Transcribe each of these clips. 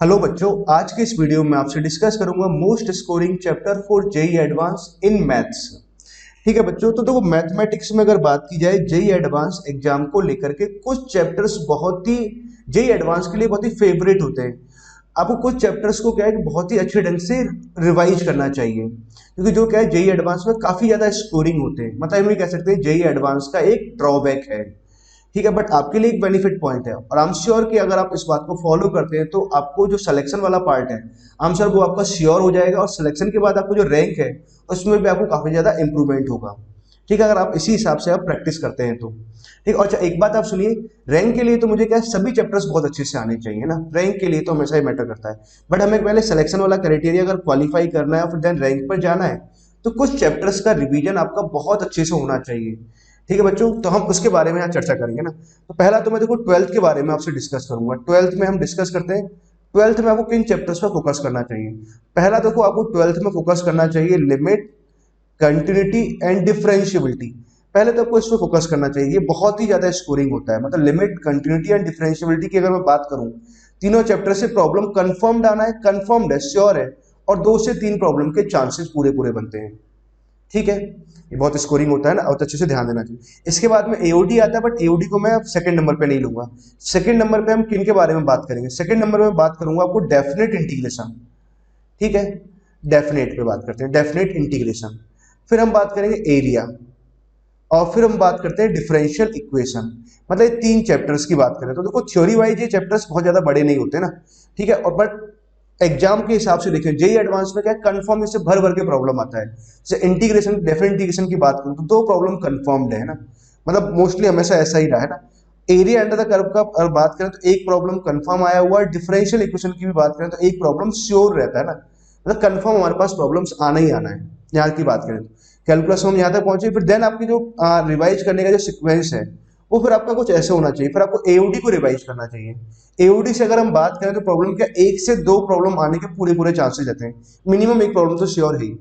Hello बच्चों, आज के इस वीडियो में आपसे डिस्कस करूंगा most scoring chapter for JEE advance in maths. ठीक है बच्चों, तो देखो मैथमेटिक्स में अगर बात की जाए जेई एडवांस एग्जाम को लेकर के कुछ चैप्टर्स बहुत ही जेई एडवांस के लिए बहुत ही फेवरेट होते हैं। आपको कुछ चैप्टर्स को क्या है कि बहुत ही अच्छे ढंग से रिवाइज करना चाहिए, क्योंकि जो क्या है जेई एडवांस में काफी ज्यादा स्कोरिंग होते हैं। मतलब हम ये कह सकते हैं जेई एडवांस का एक ड्रॉबैक है। ठीक है, बट आपके लिए एक बेनिफिट पॉइंट है और आई एम श्योर कि अगर आप इस बात को फॉलो करते हैं तो आपको जो सिलेक्शन वाला पार्ट है आई एम श्योर वो आपका श्योर हो जाएगा, और सिलेक्शन के बाद आपको जो रैंक है उसमें भी आपको काफी ज्यादा इंप्रूवमेंट होगा। ठीक है, अगर आप इसी हिसाब से आप प्रैक्टिस करते हैं तो ठीक। और अच्छा, एक बात आप सुनिए, रैंक के लिए तो मुझे क्या है, सभी चैप्टर्स बहुत अच्छे से आने चाहिए ना। रैंक के लिए तो हमेशा ही मैटर करता है, बट हमें पहले सिलेक्शन वाला क्राइटेरिया अगर क्वालिफाई करना है और फिर देन रैंक पर जाना है तो कुछ चैप्टर्स का रिवीजन आपका बहुत अच्छे से होना चाहिए। ठीक है बच्चों, तो हम उसके बारे में यहाँ चर्चा करेंगे ना। तो पहला तो मैं देखो ट्वेल्थ के बारे में आपसे डिस्कस करूंगा। ट्वेल्थ में हम डिस्कस करते हैं ट्वेल्थ में आपको किन चैप्टर्स पर फोकस करना चाहिए। पहला देखो, आपको ट्वेल्थ में फोकस करना चाहिए लिमिट, कंटिन्यूटी एंड डिफरेंशियबिलिटी। पहले तो आपको इस पर फोकस करना चाहिए, ये बहुत ही ज्यादा स्कोरिंग होता है। मतलब लिमिट, कंटिन्यूटी एंड डिफरेंशियबिलिटी की अगर मैं बात करूं, तीनों चैप्टर से प्रॉब्लम कंफर्म्ड आना है, कंफर्म्ड है, श्योर है, और 2 से 3 प्रॉब्लम के चांसेस पूरे पूरे बनते हैं। ठीक है, ये बहुत स्कोरिंग होता है ना, बहुत अच्छे से ध्यान देना चाहिए। इसके बाद में एओडी आता है, बट एओडी को मैं सेकंड नंबर पे नहीं लूंगा। सेकंड नंबर पे हम किन के बारे में बात करेंगे? सेकंड नंबर में बात करूंगा आपको डेफिनेट इंटीग्रेशन। ठीक है, डेफिनेट पे बात करते हैं, डेफिनेट इंटीग्रेशन। फिर हम बात करेंगे एरिया, और फिर हम बात करते हैं डिफरेंशियल इक्वेशन। मतलब ये 3 चैप्टर्स की बात करें तो देखो थ्योरी वाइज ये चैप्टर्स बहुत ज्यादा बड़े नहीं होते ना। ठीक है, और बट एग्जाम के हिसाब से देखें जेई एडवांस में क्या कंफर्म इससे भर भर के प्रॉब्लम आता है। जैसे इंटीग्रेशन, डेफिनेट इंटीग्रेशन की बात करूं तो 2 प्रॉब्लम कंफर्म्ड है ना। मतलब मोस्टली हमेशा ऐसा ही रहा है ना। एरिया अंडर द कर्व का अगर बात करें तो एक प्रॉब्लम कंफर्म आया हुआ है। डिफरेंशियल इक्वेशन की भी बात करें तो एक प्रॉब्लम श्योर रहता है ना। मतलब कंफर्म हमारे पास प्रॉब्लम्स आना ही आना है। यहाँ की बात करें तो कैलकुलस में हम यहाँ तक पहुंचे, फिर देन आपकी जो रिवाइज करने का जो सिक्वेंस है वो फिर आपका कुछ ऐसे होना चाहिए। फिर आपको एओडी को रिवाइज करना चाहिए। एओडी से अगर हम बात करें तो प्रॉब्लम क्या, 1 से 2 प्रॉब्लम आने के पूरे पूरे चांसेस रहते हैं। मिनिमम एक प्रॉब्लम तो श्योर है ही।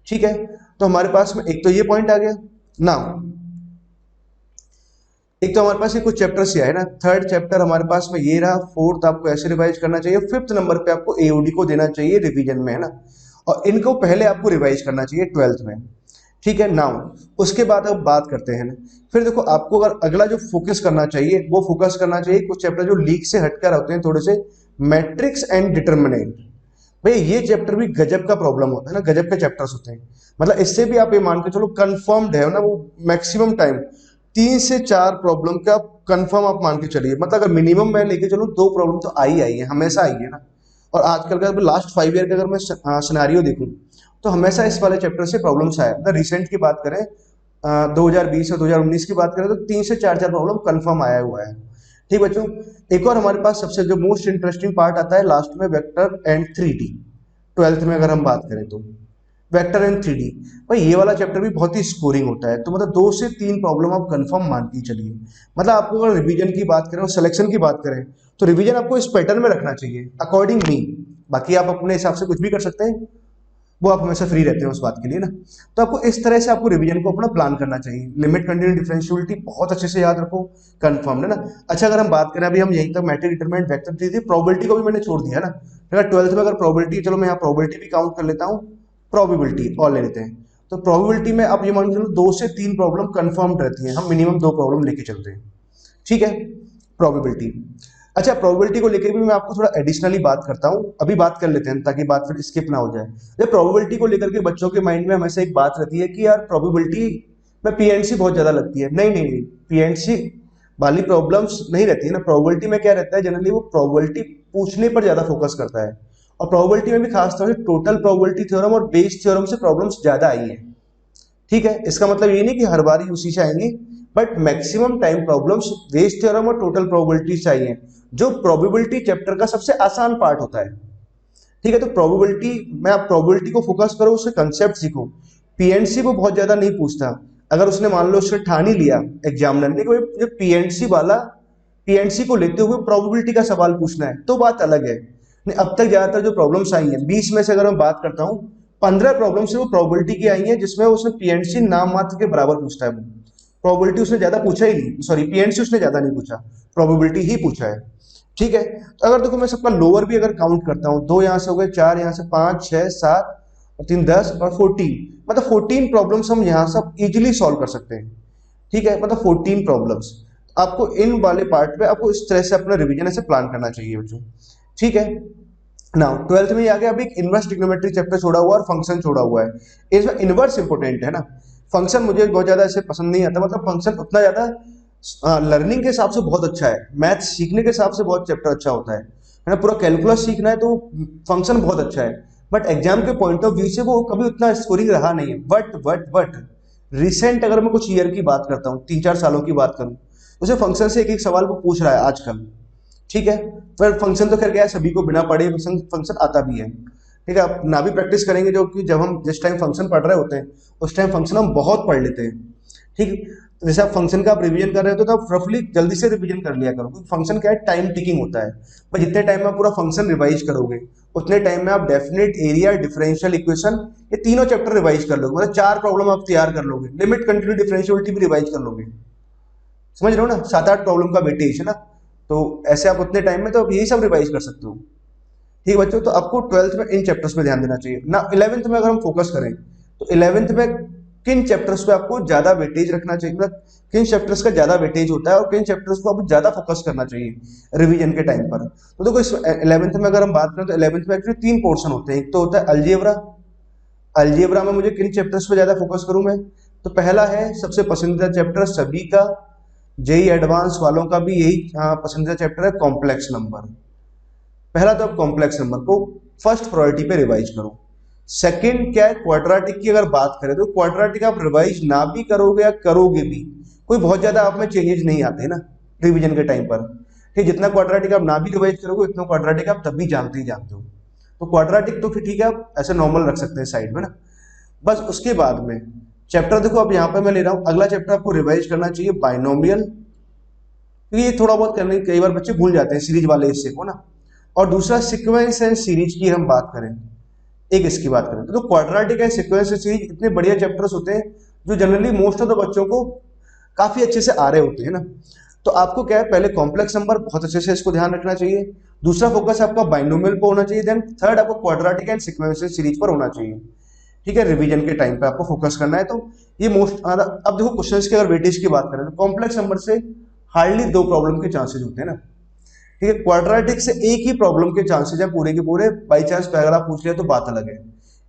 ठीक है, तो हमारे पास में एक तो ये पॉइंट आ गया ना। एक तो हमारे पास ये कुछ चैप्टर्स है ना। थर्ड चैप्टर हमारे पास में ये रहा। फोर्थ आपको ऐसे रिवाइज करना चाहिए। फिफ्थ नंबर पे आपको एओडी को देना चाहिए रिवीजन में, है ना। और इनको पहले आपको रिवाइज करना चाहिए ट्वेल्थ में। ठीक है, नाउ उसके बाद अब बात करते हैं ना। फिर देखो आपको अगर अगला जो फोकस करना चाहिए वो फोकस करना चाहिए कुछ चैप्टर जो लीक से हटकर होते हैं थोड़े से, मैट्रिक्स एंड डिटर्मिनेंट। भाई ये चैप्टर भी गजब का प्रॉब्लम होता है ना, गजब के चैप्टर्स होते हैं। मतलब इससे भी आप ये मान के चलो कंफर्म्ड है ना, वो मैक्सिमम टाइम 3 से 4 प्रॉब्लम का कंफर्म आप मान के चलिए। मतलब अगर मिनिमम मैं लेके चलूँ 2 प्रॉब्लम तो आई है, हमेशा आई है ना। और आजकल का लास्ट 5 ईयर का अगर मैं सिनेरियो देखूं तो हमेशा इस वाले चैप्टर से प्रॉब्लम्स आए। मतलब रिसेंट की बात करें 2020 और 2019 की बात करें तो 3 से 4 प्रॉब्लम कंफर्म आया हुआ है। ठीक बच्चों, एक और हमारे पास सबसे जो मोस्ट इंटरेस्टिंग पार्ट आता है लास्ट में, वेक्टर एंड 3D। ट्वेल्थ में अगर हम बात करें तो वेक्टर एंड 3D, भाई ये वाला चैप्टर भी बहुत ही स्कोरिंग होता है। तो मतलब 2 से 3 प्रॉब्लम आप कंफर्म मान के चलिए। मतलब आपको अगर रिवीजन की बात करें और सिलेक्शन की बात करें तो रिवीजन आपको इस पैटर्न में रखना चाहिए अकॉर्डिंग मी। बाकी आप अपने हिसाब से कुछ भी कर सकते हैं, वो आप हमेशा फ्री रहते हैं उस बात के लिए ना। तो आपको इस तरह से आपको रिवीजन को अपना प्लान करना चाहिए। लिमिट, कंटिन्यूटी, डिफरेंशियबिलिटी बहुत अच्छे से याद रखो, कंफर्म है ना। अच्छा, अगर हम बात करें अभी हम यहीं तक मैट्रिक, डिटरमिनेंट, वेक्टर थी, प्रोबेबिलिटी को भी मैंने छोड़ दिया ना। अगर ट्वेल्थ में अगर प्रोबेबिलिटी, चलो मैं यहाँ प्रोबेबिलिटी भी काउंट कर लेता हूँ, प्रोबेबिलिटी और ले लेते हैं। तो प्रोबेबिलिटी में आप ये मान के चलो 2 से 3 प्रॉब्लम कंफर्म रहती है, हम मिनिमम 2 प्रॉब्लम लेके चलते हैं। ठीक है, प्रोबेबिलिटी। अच्छा, प्रोबेबिलिटी को लेकर भी मैं आपको थोड़ा एडिशनली बात करता हूं, अभी बात कर लेते हैं ताकि बात फिर स्किप ना हो जाए। जब प्रोबेबिलिटी को लेकर के बच्चों के माइंड में हमेशा एक बात रहती है कि यार प्रोबेबिलिटी में पीएनसी बहुत ज्यादा लगती है। नहीं नहीं नहीं, पीएनसी वाली प्रॉब्लम्स नहीं रहती है ना। प्रोबेबिलिटी में क्या रहता है, जनरली वो प्रोबेबिलिटी पूछने पर ज्यादा फोकस करता है। और प्रोबेबिलिटी में भी खासतौर से टोटल प्रोबेबिलिटी थ्योरम और बेस थ्योरम से प्रॉब्लम्स ज्यादा आई है। ठीक है, इसका मतलब ये नहीं कि हर बार ही उसी से आएंगी, but maximum time problems Bayes theorem और टोटल प्रोबेबिलिटी से आई है, जो प्रोबेबिलिटी चैप्टर का सबसे आसान पार्ट होता है। ठीक है, तो प्रोबेबिलिटी में आप प्रोबेबिलिटी को फोकस करो, उससे कंसेप्ट सीखो। पीएनसी को बहुत ज्यादा नहीं पूछता। अगर उसने मान लो उसने ठान ही लिया एग्जामिनर ने कि जो पीएनसी वाला, पीएनसी को लेते हुए प्रोबेबिलिटी का सवाल पूछना है तो बात अलग है। नहीं, अब तक ज्यादातर जो प्रॉब्लम्स आई हैं 20 में से अगर मैं बात करता हूँ 15 प्रॉब्लम से वो प्रोबेबिलिटी की आई है, जिसमें उसने पीएनसी नाम मात्र के बराबर पूछता है। वो प्रोबेबिलिटी उसने ज्यादा पूछा ही नहीं, सॉरी पीएनसी उसने ज्यादा नहीं पूछा, प्रोबेबिलिटी ही पूछा है। ठीक है। तो अगर देखो मैं सबका लोअर भी अगर काउंट करता हूँ, 2 यहाँ से हो गए, 4 यहाँ से, 5 6 7 और 3 10 और 14, मतलब 14 प्रॉब्लम्स हम यहाँ सब इजीली सॉल्व कर सकते हैं। ठीक है, मतलब 14 प्रॉब्लम्स। आपको इन वाले पार्ट पे आपको इस तरह से अपना रिवीजन ऐसे प्लान करना चाहिए बच्चों। ठीक है, नाउ 12th में आ गया, अभी इनवर्स ट्रिग्नोमेट्री चैप्टर छोड़ा हुआ और फंक्शन छोड़ा हुआ है। इसमें इनवर्स इंपॉर्टेंट है ना, फंक्शन मुझे बहुत ज्यादा ऐसे पसंद नहीं आता, मतलब फंक्शन उतना ज्यादा लर्निंग के हिसाब से बहुत अच्छा है, मैथ सीखने के हिसाब से बहुत चैप्टर अच्छा होता है ना, पूरा कैलकुलस सीखना है तो फंक्शन बहुत अच्छा है, बट एग्जाम के पॉइंट ऑफ व्यू से वो कभी उतना स्कोरिंग रहा नहीं है। बट रिसेंट अगर मैं कुछ ईयर की बात करता हूँ, 3-4 सालों की बात करूँ, उसे फंक्शन से एक एक सवाल वो पूछ रहा है आजकल। ठीक है, पर फंक्शन तो खैर क्या है, सभी को बिना पढ़े फंक्शन आता भी है। ठीक है, आप ना भी प्रैक्टिस करेंगे, जो कि जब हम जिस टाइम फंक्शन पढ़ रहे होते हैं उस टाइम फंक्शन हम बहुत पढ़ लेते हैं। ठीक, तो जैसे आप फंक्शन का आप रिवीजन कर रहे हो तो आप रफली जल्दी से रिवीजन कर लिया करो, क्योंकि फंक्शन क्या है, टाइम टिकिंग होता है। पर जितने टाइम में आप पूरा फंक्शन रिवाइज करोगे उतने टाइम में आप डेफिनेट एरिया, डिफरेंशियल इक्वेशन, ये तीनों चैप्टर रिवाइज कर लोगे, मतलब 4 प्रॉब्लम आप तैयार कर लोगे, लिमिट, कंटिन्यू, डिफरेंशियलिटी भी रिवाइज कर लोगे। समझ रहे हो ना, 7-8 प्रॉब्लम का वेटेज है ना, तो ऐसे आप उतने टाइम में तो आप यही सब रिवाइज कर सकते हो। ठीक है बच्चों, तो आपको 12th में इन चैप्टर्स पे ध्यान देना चाहिए ना। 11th में अगर हम फोकस करें तो 11th में किन चैप्टर्स पे आपको ज्यादा वेटेज रखना चाहिए, मतलब किन चैप्टर्स का ज्यादा वेटेज होता है और किन चैप्टर्स को आपको ज्यादा फोकस करना चाहिए रिवीजन के टाइम पर। तो देखो इस 11th में अगर हम बात करें तो 11th में एक्चुअली 3 पोर्शन होते हैं। एक तो होता है अलजेब्रा, अलजेब्रा में मुझे किन चैप्टर्स पे ज्यादा फोकस करूं मैं, तो पहला है सबसे पसंदीदा चैप्टर सभी का, जेई एडवांस वालों का भी यही पसंदीदा चैप्टर है, कॉम्प्लेक्स नंबर। पहला तो आप कॉम्प्लेक्स नंबर को फर्स्ट प्रायोरिटी पे रिवाइज करो। सेकंड क्या है, क्वाड्रेटिक की अगर बात करें तो क्वाड्रेटिक आप रिवाइज ना भी करोगे या करोगे भी, कोई बहुत ज्यादा आप में चेंजेस नहीं आते ना रिवीजन के टाइम पर। ठीक, जितना क्वाड्रेटिक आप ना भी रिवाइज करोगे उतना क्वाड्रेटिक आप तब भी जानते ही जानते हो। तो क्वाड्रेटिक तो फिर ठीक है, आप ऐसे नॉर्मल रख सकते हैं साइड में ना। बस उसके बाद में चैप्टर देखो, अब यहाँ पर मैं ले रहा हूँ अगला चैप्टर आपको रिवाइज करना चाहिए, बाइनोमियल, क्योंकि ये थोड़ा बहुत करने कई बार बच्चे भूल जाते हैं सीरीज वाले हिस्से को ना। और दूसरा सीक्वेंस एंड सीरीज की हम बात करें, एक इसकी बात करें तो quadratic and sequence and series इतने बढ़िया चैप्टर्स होते हैं जो जनरली मोस्ट ऑफ द बच्चों को काफी अच्छे से आ रहे होते हैं ना। तो आपको क्या है, पहले कॉम्प्लेक्स नंबर बहुत अच्छे से इसको ध्यान रखना चाहिए, दूसरा फोकस आपका बाइनोमियल पर होना चाहिए, देन थर्ड आपको quadratic and sequence and series पर होना चाहिए। ठीक है, रिवीजन के टाइम पे आपको फोकस करना है। तो ये मोस्ट, अब देखो क्वेश्चंस की अगर वेटेज की बात करें तो कॉम्प्लेक्स नंबर से हार्डली 2 प्रॉब्लम के चांसेस होते हैं ना। ठीक है, क्वाड्रेटिक से एक ही प्रॉब्लम के चांसेस है पूरे के पूरे, बाई चांस अगर आप पूछ लिया तो बात अलग है।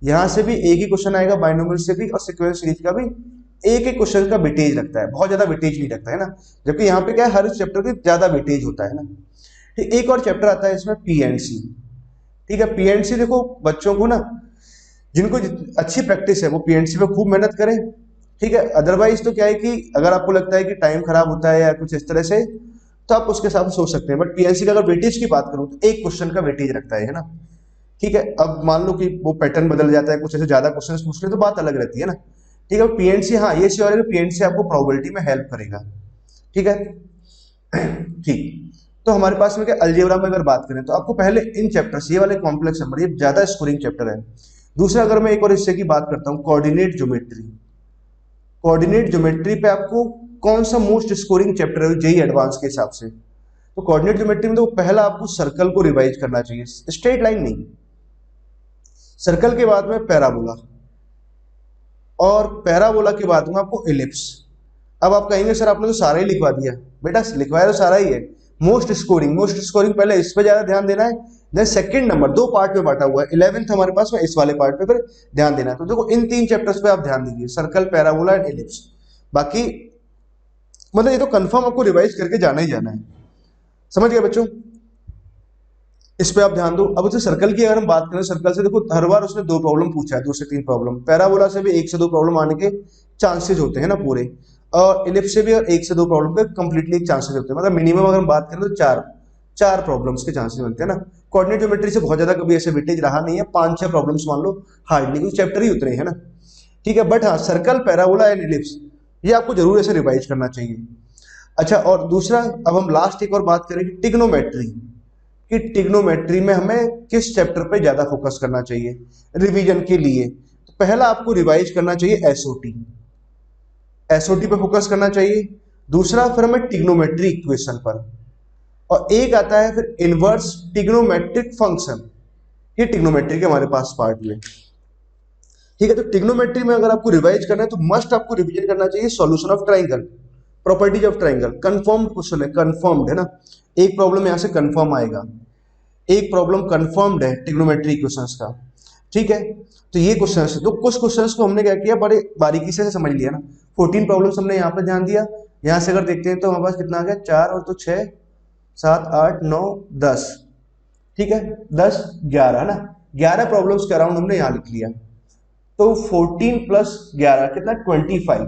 यहां से भी एक ही क्वेश्चन आएगा बाइनोमियल से भी, और सीक्वेंस सीरीज का भी एक एक क्वेश्चन का वेटेज रखता है, बहुत ज्यादा वेटेज नहीं रखता है ना, जबकि यहाँ पे क्या है, हर चैप्टर के ज्यादा वेटेज होता है ना। ठीक, एक और चैप्टर आता है इसमें पीएनसी। ठीक है, पीएनसी देखो बच्चों को ना, जिनको अच्छी प्रैक्टिस है वो पीएनसी पे खूब मेहनत करें। ठीक है, अदरवाइज तो क्या है कि अगर आपको लगता है कि टाइम खराब होता है या कुछ इस तरह से, तो आप उसके हिसाब से सोच सकते हैं। बट पीएनसी का अगर वेटेज की बात करूं तो एक क्वेश्चन का वेटेज रखता है ना। ठीक है, अब मान लो कि वो पैटर्न बदल जाता है, कुछ ऐसे ज्यादा क्वेश्चन पूछ ले तो बात अलग रहती है ना। ठीक है, पीएनसी, हाँ ये श्योर है, पीएनसी आपको प्रोबेबिलिटी में हेल्प करेगा। ठीक है, ठीक, तो हमारे पास में क्या, अलजेब्रा में अगर बात करें तो आपको पहले इन चैप्टर्स, ये वाले कॉम्प्लेक्स नंबर, ये ज्यादा स्कोरिंग चैप्टर है। दूसरा अगर मैं एक और हिस्से की बात करता हूँ, कोऑर्डिनेट ज्योमेट्री, कोऑर्डिनेट ज्योमेट्री पे आपको कौन सा मोस्ट स्कोरिंग चैप्टर है जेई एडवांस के हिसाब से, तो कोऑर्डिनेट ज्योमेट्री में तो पहला आपको सर्कल को रिवाइज करना चाहिए, स्ट्रेट लाइन नहीं, सर्कल के बाद में पैराबोला, और पैराबोला के बाद में आपको एलिप्स। अब आप कहेंगे सर आपने तो सारा ही लिखवा दिया, बेटा लिखवाया तो सारा ही है। मोस्ट स्कोरिंग, मोस्ट स्कोरिंग पहले इस पे ज्यादा ध्यान देना है, देन सेकंड नंबर, 2 पार्ट में बांटा हुआ है, 11th हमारे पास में इस वाले पार्ट पे फिर ध्यान देना है। तो देखो इन 3 चैप्टर्स पे आप ध्यान दीजिए, सर्कल, पैराबोला एंड एलिप्स। बाकी मतलब ये तो कंफर्म आपको रिवाइज करके जाना ही जाना है। समझ गए बच्चों, इस पे आप ध्यान दो। अब उसे सर्कल की अगर हम बात करें, सर्कल से देखो हर बार उसने 2 प्रॉब्लम पूछा है, 2 से 3 प्रॉब्लम, पैराबोला से भी 1 से 2 प्रॉब्लम आने के चांसेस होते हैं ना पूरे, और इलिप्स से भी 1 से 2 प्रॉब्लम के कंप्लीटली चांसेस होते हैं, मतलब मिनिमम अगर हम बात करें तो 4 प्रॉब्लम्स के चांसेस बनते हैं ना। कोऑर्डिनेट ज्योमेट्री से बहुत ज्यादा कभी ऐसे वेटेज रहा नहीं है, 5-6 प्रॉब्लम्स मान लो हार्डली, क्योंकि चैप्टर ही उतरे हैं ना। ठीक है, बट हाँ सर्कल, पैराबोला एंड इलिप्स ये आपको जरूर ऐसे रिवाइज करना चाहिए। अच्छा, और दूसरा अब हम लास्ट एक और बात करेंगे टिग्नोमेट्री, कि टिग्नोमेट्री में हमें किस चैप्टर पे ज्यादा फोकस करना चाहिए रिवीजन के लिए। तो पहला आपको रिवाइज करना चाहिए एसओटी, एसओटी पे फोकस करना चाहिए। दूसरा फिर हमें टिग्नोमेट्री इक्वेशन पर, और एक आता है फिर इनवर्स ट्रिग्नोमेट्रिक फंक्शन, ये ट्रिग्नोमेट्रिक है हमारे पास पार्ट में। ठीक है, तो ट्रिग्नोमेट्री में अगर आपको रिवाइज करना है तो मस्ट आपको रिवीजन करना चाहिए solution of triangle, properties of triangle. Confirmed question है, कंफर्म्ड है ना, एक प्रॉब्लम यहां से कंफर्म आएगा, एक प्रॉब्लम कंफर्म्ड है ट्रिग्नोमेट्री क्वेश्चंस का। ठीक है, तो ये क्वेश्चंस, तो कुछ क्वेश्चंस को हमने क्या किया, बड़े बारीकी से समझ लिया ना। 14 प्रॉब्लम्स हमने यहाँ पे ध्यान दिया। यहाँ से अगर देखते हैं तो हमारे पास कितना आ गया, 4 और तो 6 7 8 9 10, ठीक है 10 11 है ना, 11 प्रॉब्लम्स के अराउंड हमने यहाँ लिख लिया। तो 14 प्लस 11 कितना, 25।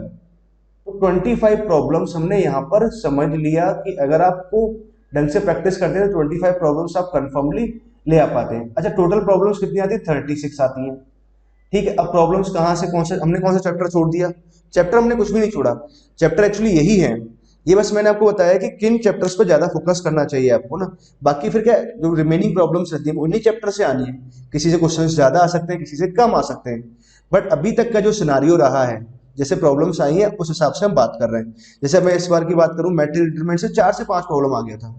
तो 25 प्रॉब्लम्स हमने यहाँ पर समझ लिया कि अगर आपको ढंग से प्रैक्टिस करते हैं तो 25 प्रॉब्लम्स आप कंफर्मली ले आ पाते हैं। अच्छा, टोटल प्रॉब्लम्स कितनी आती है, 36 आती हैं। ठीक है, अब प्रॉब्लम्स कहाँ से, कौन सा चैप्टर छोड़ दिया, चैप्टर हमने कुछ भी नहीं छोड़ा, चैप्टर एक्चुअली यही है। ये बस मैंने आपको बताया कि किन चैप्टर्स पर ज्यादा फोकस करना चाहिए आपको ना, बाकी फिर क्या जो रिमेनिंग प्रॉब्लम्स रहती है उन्हीं चैप्टर से आनी है। किसी से क्वेश्चन ज्यादा आ सकते हैं, किसी से कम आ सकते हैं, बट अभी तक का जो सिनारियो रहा है, जैसे प्रॉब्लम्स आई है उस हिसाब से हम बात कर रहे हैं। जैसे मैं इस बार की बात करूं, मैट्रिक डिटरमिनेंट से 4 से 5 प्रॉब्लम आ गया था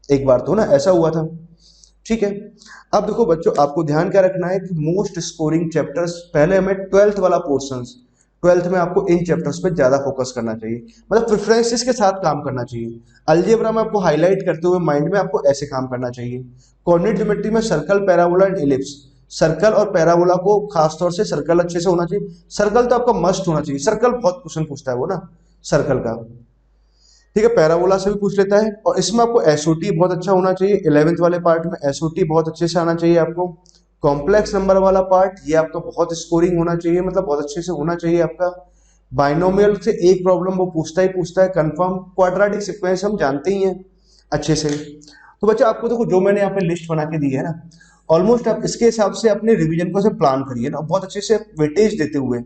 एक बार, तो ना ऐसा हुआ था। ठीक है, अब देखो बच्चों, आपको ध्यान क्या रखना है कि मोस्ट स्कोरिंग चैप्टर्स, पहले हमें 12th वाला पोर्शन, 12th में आपको इन चैप्टर्स पे ज्यादा फोकस करना चाहिए, मतलब प्रेफरेंसेस के साथ काम करना चाहिए। अलजेब्रा में आपको हाईलाइट करते हुए माइंड में आपको ऐसे काम करना चाहिए। कोऑर्डिनेट ज्योमेट्री में circle, parabola and ellipse, circle और पैराबोला को खासतौर से सर्कल अच्छे से होना चाहिए, सर्कल तो आपका मस्ट होना चाहिए, सर्कल बहुत क्वेश्चन पूछता है वो ना सर्कल का। ठीक है, पैराबोला से भी पूछ लेता है, और इसमें आपको एसओटी बहुत अच्छा होना चाहिए, 11th वाले पार्ट में एसओटी बहुत अच्छे से आना चाहिए आपको। कॉम्प्लेक्स नंबर वाला पार्ट ये आपका बहुत स्कोरिंग होना चाहिए, मतलब बहुत अच्छे से होना चाहिए आपका। बाइनोमियल से एक प्रॉब्लम वो पूछता ही पूछता है कंफर्म। क्वाड्रेटिक सीक्वेंस हम जानते ही हैं अच्छे से। तो बच्चा आपको देखो जो मैंने यहाँ पे लिस्ट बना के दी है ना, ऑलमोस्ट आप इसके हिसाब से अपने रिवीजन को से प्लान करिए ना, बहुत अच्छे से वेटेज देते हुए।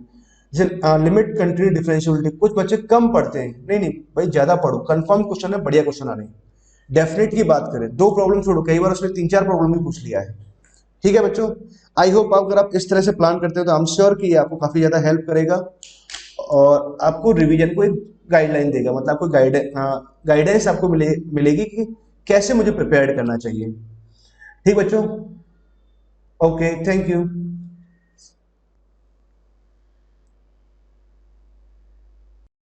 जैसे लिमिट कंट्री डिफरेंशियबिलिटी, कुछ बच्चे कम पढ़ते हैं, नहीं नहीं भाई ज्यादा पढ़ो, कंफर्म क्वेश्चन है, बढ़िया क्वेश्चन आ रहे हैं। डेफिनेट की बात करें, 2 प्रॉब्लम छोड़ो, कई बार उसने 3-4 प्रॉब्लम भी पूछ लिया है। ठीक है बच्चों, आई होप अगर आप इस तरह से प्लान करते हो तो आई एम श्योर कि ये आपको काफी ज्यादा हेल्प करेगा और आपको रिवीजन को एक गाइडलाइन देगा, मतलब आपको गाइडेंस आपको मिलेगी कि कैसे मुझे प्रिपेयर करना चाहिए। ठीक बच्चों, ओके, थैंक यू।